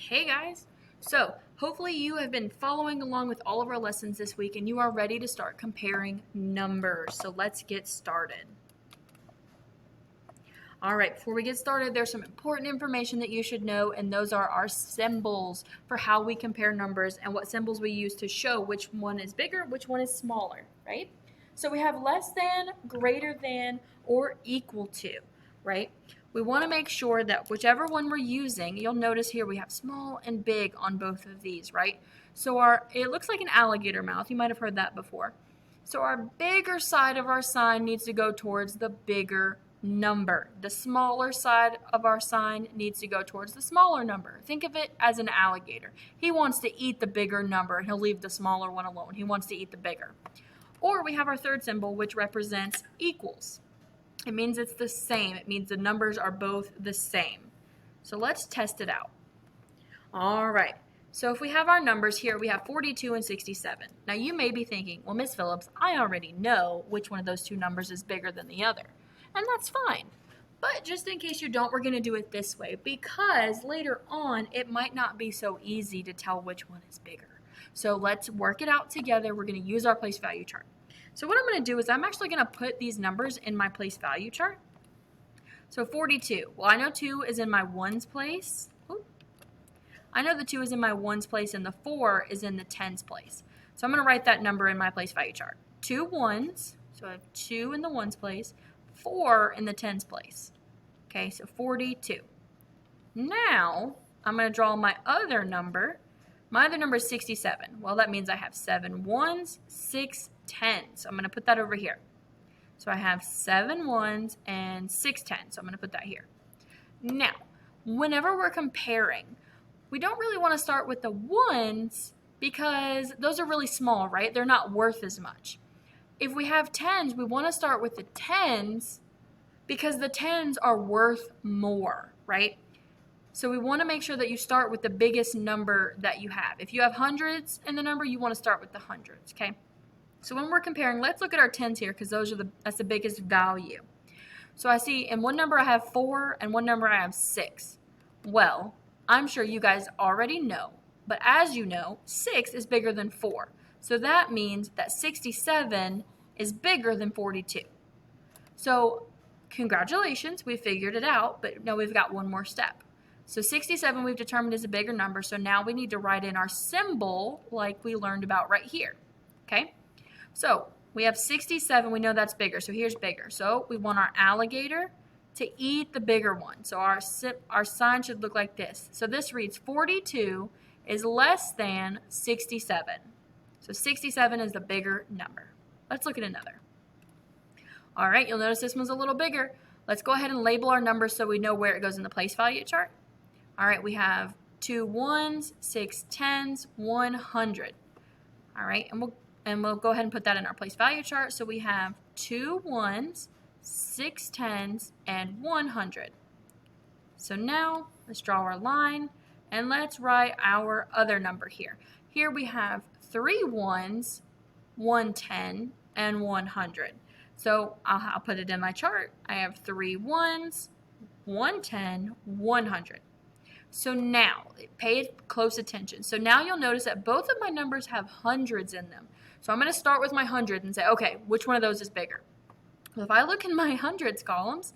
Hey guys! So, hopefully you have been following along with all of our lessons this week and you are ready to start comparing numbers. So, let's get started. Alright, before we get started, there's some important information that you should know, and those are our symbols for how we compare numbers and what symbols we use to show which one is bigger, which one is smaller, right? So, we have less than, greater than, or equal to, right? We want to make sure that whichever one we're using, you'll notice here we have small and big on both of these, right? So it looks like an alligator mouth. You might have heard that before. So our bigger side of our sign needs to go towards the bigger number. The smaller side of our sign needs to go towards the smaller number. Think of it as an alligator. He wants to eat the bigger number and he'll leave the smaller one alone. He wants to eat the bigger. Or we have our third symbol, which represents equals. It means it's the same. It means the numbers are both the same. So let's test it out. All right. So if we have our numbers here, we have 42 and 67. Now you may be thinking, well, Miss Phillips, I already know which one of those two numbers is bigger than the other. And that's fine. But just in case you don't, we're going to do it this way because later on it might not be so easy to tell which one is bigger. So let's work it out together. We're going to use our place value chart. So what I'm going to do is I'm actually going to put these numbers in my place value chart. So 42. Well, I know 2 is in my ones place. Ooh. I know the 2 is in my ones place and the 4 is in the tens place. So I'm going to write that number in my place value chart. 2 ones. So I have 2 in the ones place, 4 in the tens place. Okay, so 42. Now I'm going to draw my other number. My other number is 67. Well, that means I have 7 ones, 6 tens. So I'm going to put that over here. So I have 7 ones and 6 tens. So I'm going to put that here. Now, whenever we're comparing, we don't really want to start with the ones because those are really small, right? They're not worth as much. If we have tens, we want to start with the tens because the tens are worth more, right? So we want to make sure that you start with the biggest number that you have. If you have hundreds in the number, you want to start with the hundreds, okay? So when we're comparing, let's look at our tens here because that's the biggest value. So I see in one number I have 4 and one number I have 6. Well, I'm sure you guys already know, but as you know, 6 is bigger than 4. So that means that 67 is bigger than 42. So congratulations, we figured it out, but now we've got one more step. So 67 we've determined is a bigger number, so now we need to write in our symbol like we learned about right here, okay? So we have 67, we know that's bigger, so here's bigger. So we want our alligator to eat the bigger one. So our sign should look like this. So this reads 42 is less than 67. So 67 is the bigger number. Let's look at another. All right, you'll notice this one's a little bigger. Let's go ahead and label our numbers so we know where it goes in the place value chart. All right, we have 2 ones, 6 tens, 100. All right, and we'll go ahead and put that in our place value chart. So we have 2 ones, 6 tens, and 100. So now let's draw our line and let's write our other number here. Here we have 3 ones, 1 10, and 100. So I'll put it in my chart. I have 3 ones, 1 10, 100. So now, pay close attention. So now you'll notice that both of my numbers have hundreds in them. So I'm going to start with my 100 and say, okay, which one of those is bigger? Well, if I look in my hundreds columns,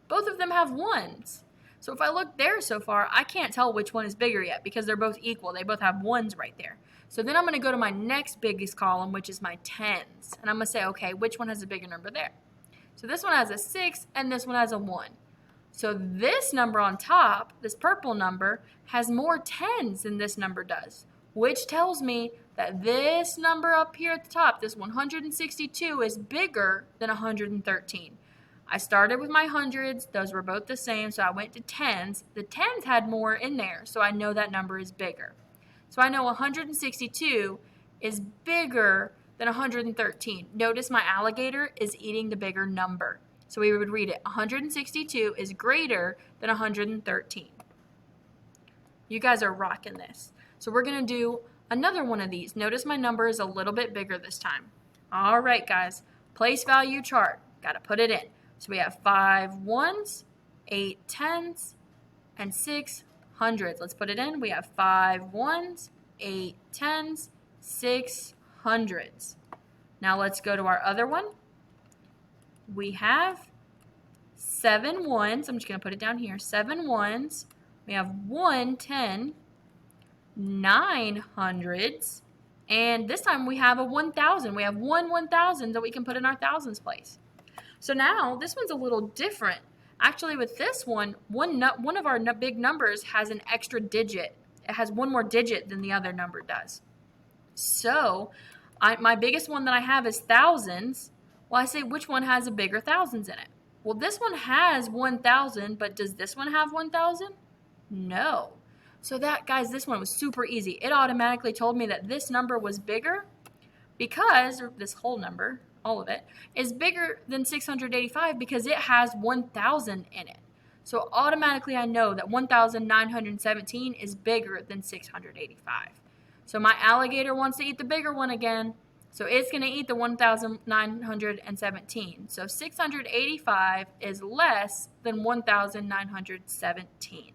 both of them have ones. So if I look there so far, I can't tell which one is bigger yet because they're both equal. They both have ones right there. So then I'm going to go to my next biggest column, which is my tens. And I'm going to say, okay, which one has a bigger number there? So this one has a 6 and this one has a 1. So this number on top, this purple number, has more tens than this number does, which tells me that this number up here at the top, this 162, is bigger than 113. I started with my hundreds. Those were both the same, so I went to tens. The tens had more in there, so I know that number is bigger. So I know 162 is bigger than 113. Notice my alligator is eating the bigger number. So we would read it, 162 is greater than 113. You guys are rocking this. So we're going to do another one of these. Notice my number is a little bit bigger this time. All right, guys. Place value chart. Got to put it in. So we have 5 ones, 8 tens, and 6 hundreds. Let's put it in. We have 5 ones, 8 tens, 6 hundreds. Now let's go to our other one. We have 7 ones. I'm just going to put it down here. 7 ones. We have 1 10, 9 hundreds, and this time we have a 1,000. We have 1,000 that we can put in our thousands place. So now this one's a little different. Actually, with this one of our big numbers has an extra digit. It has one more digit than the other number does. So my biggest one that I have is thousands. Well, I say, which one has a bigger thousands in it? Well, this one has 1,000, but does this one have 1,000? No. So that, guys, this one was super easy. It automatically told me that this number was bigger because, or this whole number, all of it, is bigger than 685 because it has 1,000 in it. So automatically I know that 1,917 is bigger than 685. So my alligator wants to eat the bigger one again. So it's going to eat the 1,917. So 685 is less than 1,917.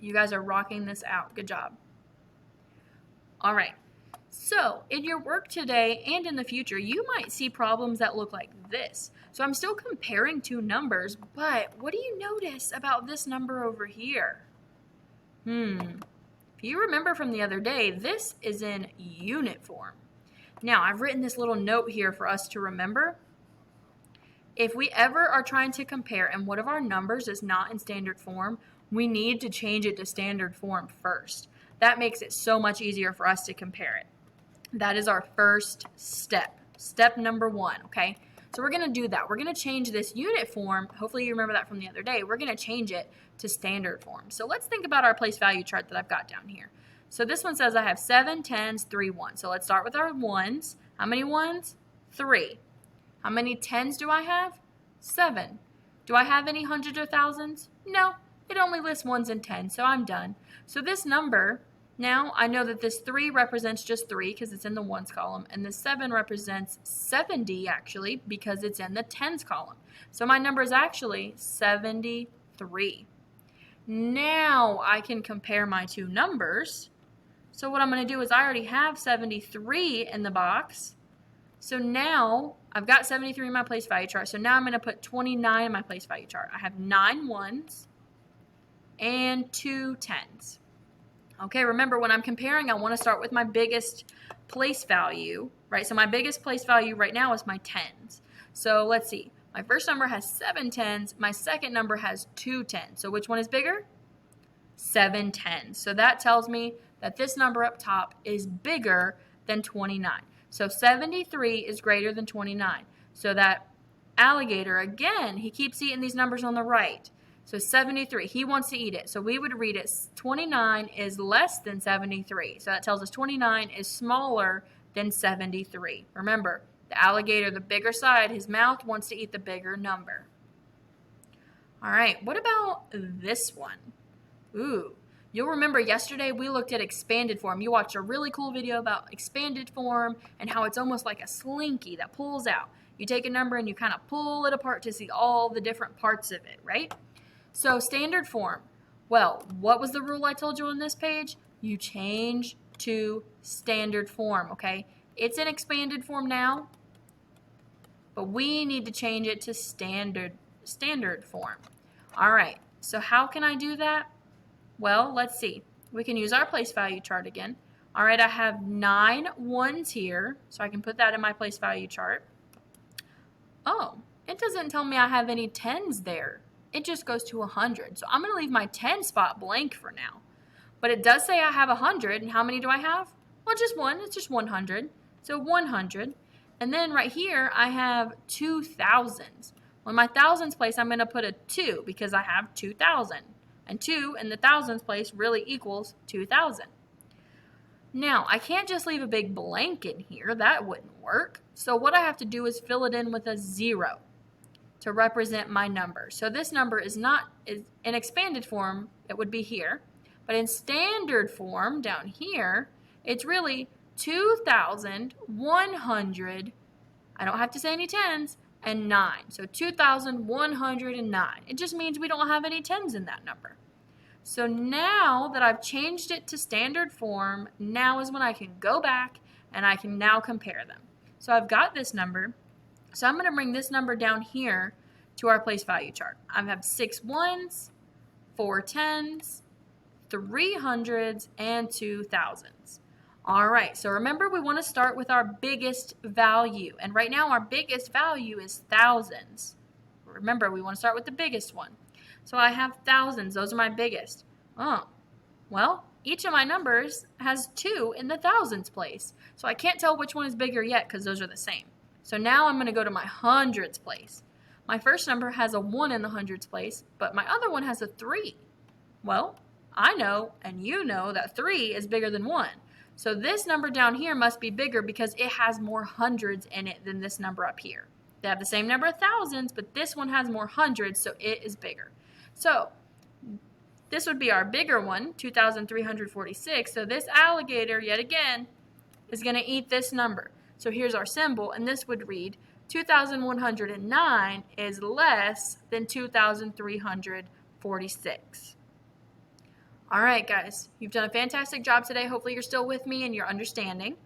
You guys are rocking this out. Good job. All right. So in your work today and in the future, you might see problems that look like this. So I'm still comparing two numbers, but what do you notice about this number over here? If you remember from the other day, this is in unit form. Now, I've written this little note here for us to remember. If we ever are trying to compare and one of our numbers is not in standard form, we need to change it to standard form first. That makes it so much easier for us to compare it. That is our first step. Step number 1, okay? So we're going to do that. We're going to change this unit form. Hopefully you remember that from the other day. We're going to change it to standard form. So let's think about our place value chart that I've got down here. So this one says I have 7 tens, 3 ones. So let's start with our ones. How many ones? 3. How many tens do I have? 7. Do I have any hundreds or thousands? No. It only lists ones and tens, so I'm done. So this number, now I know that this 3 represents just 3 because it's in the ones column, and the 7 represents 70 actually because it's in the tens column. So my number is actually 73. Now I can compare my two numbers. So what I'm going to do is I already have 73 in the box. So now I've got 73 in my place value chart. So now I'm going to put 29 in my place value chart. I have 9 ones and 2 tens. Okay, remember when I'm comparing, I want to start with my biggest place value, right? So my biggest place value right now is my tens. So let's see. My first number has 7 tens. My second number has 2 tens. So which one is bigger? 7 tens. So that tells me that this number up top is bigger than 29. So 73 is greater than 29. So that alligator, again, he keeps eating these numbers on the right. So 73, he wants to eat it. So we would read it, 29 is less than 73. So that tells us 29 is smaller than 73. Remember, the alligator, the bigger side, his mouth wants to eat the bigger number. All right, what about this one? Ooh, you'll remember yesterday we looked at expanded form. You watched a really cool video about expanded form and how it's almost like a slinky that pulls out. You take a number and you kind of pull it apart to see all the different parts of it, right? So standard form, well, what was the rule I told you on this page? You change to standard form, okay? It's in expanded form now, but we need to change it to standard form. All right, so how can I do that? Well, let's see. We can use our place value chart again. All right, I have 9 ones here, so I can put that in my place value chart. Oh, it doesn't tell me I have any tens there. It just goes to 100. So I'm going to leave my 10 spot blank for now. But it does say I have 100. And how many do I have? Well, just one. It's just 100. So 100. And then right here, I have 2 thousands. Well, in my thousands place, I'm going to put a 2 because I have 2,000. And 2 in the thousands place really equals 2,000. Now, I can't just leave a big blank in here. That wouldn't work. So what I have to do is fill it in with a 0. To represent my number. So this number is in expanded form, it would be here. But in standard form, down here, it's really 2,100, I don't have to say any tens, and 9. So 2,109. It just means we don't have any tens in that number. So now that I've changed it to standard form, now is when I can go back and I can now compare them. So I've got this number. So I'm going to bring this number down here to our place value chart. I have 6 ones, 4 tens, 3 hundreds, and 2 thousands. All right, so remember we want to start with our biggest value. And right now our biggest value is thousands. Remember, we want to start with the biggest one. So I have thousands. Those are my biggest. Oh, well, each of my numbers has 2 in the thousands place. So I can't tell which one is bigger yet because those are the same. So now I'm going to go to my hundreds place. My first number has a 1 in the hundreds place, but my other one has a 3. Well, I know and you know that 3 is bigger than 1. So this number down here must be bigger because it has more hundreds in it than this number up here. They have the same number of thousands, but this one has more hundreds, so it is bigger. So this would be our bigger one, 2,346. So this alligator, yet again, is going to eat this number. So here's our symbol, and this would read 2,109 is less than 2,346. All right, guys, you've done a fantastic job today. Hopefully you're still with me and you're understanding.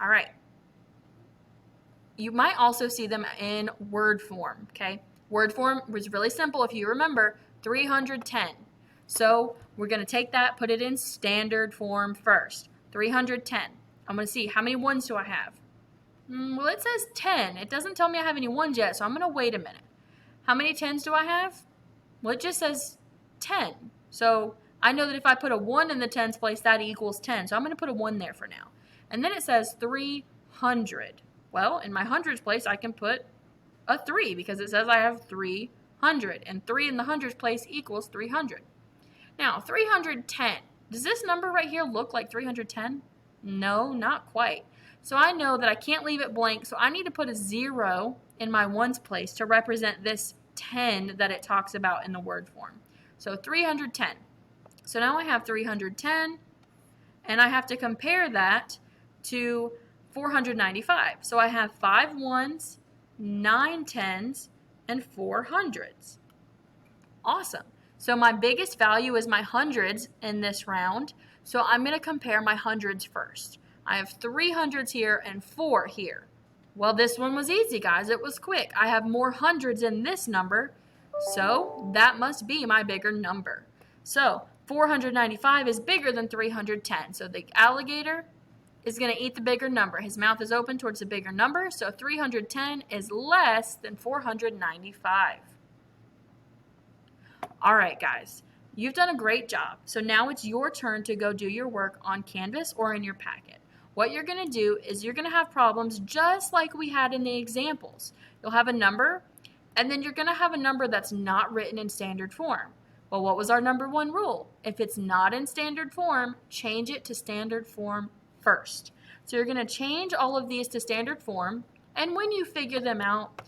All right. You might also see them in word form, okay? Word form was really simple. If you remember, 310. So we're going to take that, put it in standard form first. 310. I'm going to see how many ones do I have. Well, it says 10. It doesn't tell me I have any ones yet, so I'm going to wait a minute. How many tens do I have? Well, it just says 10. So I know that if I put a 1 in the tens place, that equals 10. So I'm going to put a 1 there for now. And then it says 300. Well, in my hundreds place, I can put a 3 because it says I have 300. And 3 in the hundreds place equals 300. Now, 310. Does this number right here look like 310? No, not quite. So I know that I can't leave it blank, so I need to put a 0 in my ones place to represent this 10 that it talks about in the word form. So 310. So now I have 310, and I have to compare that to 495. So I have 5 ones, 9 tens, and 4 hundreds. Awesome. So my biggest value is my hundreds in this round. So I'm going to compare my hundreds first. I have 3 hundreds here and 4 here. Well, this one was easy, guys. It was quick. I have more hundreds in this number, so that must be my bigger number. So 495 is bigger than 310. So the alligator is going to eat the bigger number. His mouth is open towards the bigger number, so 310 is less than 495. All right, guys. You've done a great job. So now it's your turn to go do your work on Canvas or in your packet. What you're going to do is you're going to have problems just like we had in the examples. You'll have a number, and then you're going to have a number that's not written in standard form. Well, what was our number 1 rule? If it's not in standard form, change it to standard form first. So you're going to change all of these to standard form, and when you figure them out,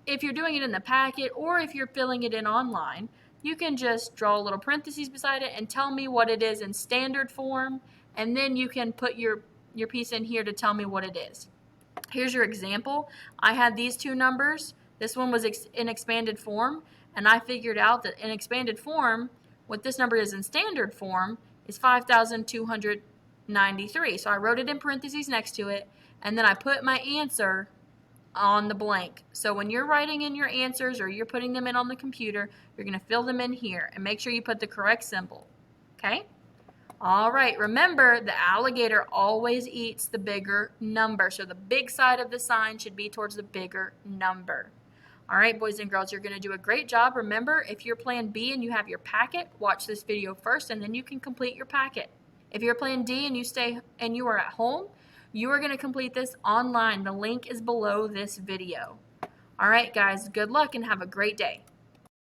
if you're doing it in the packet or if you're filling it in online, you can just draw a little parentheses beside it and tell me what it is in standard form, and then you can put your piece in here to tell me what it is. Here's your example. I had these 2 numbers. This one was in expanded form, and I figured out that in expanded form, what this number is in standard form is 5,293. So I wrote it in parentheses next to it, and then I put my answer on the blank. So when you're writing in your answers or you're putting them in on the computer, you're going to fill them in here and make sure you put the correct symbol. Okay? All right, remember the alligator always eats the bigger number. So the big side of the sign should be towards the bigger number. All right, boys and girls, you're going to do a great job. Remember, if you're Plan B and you have your packet, watch this video first and then you can complete your packet. If you're Plan D and you are at home, you are going to complete this online. The link is below this video. All right, guys, good luck and have a great day.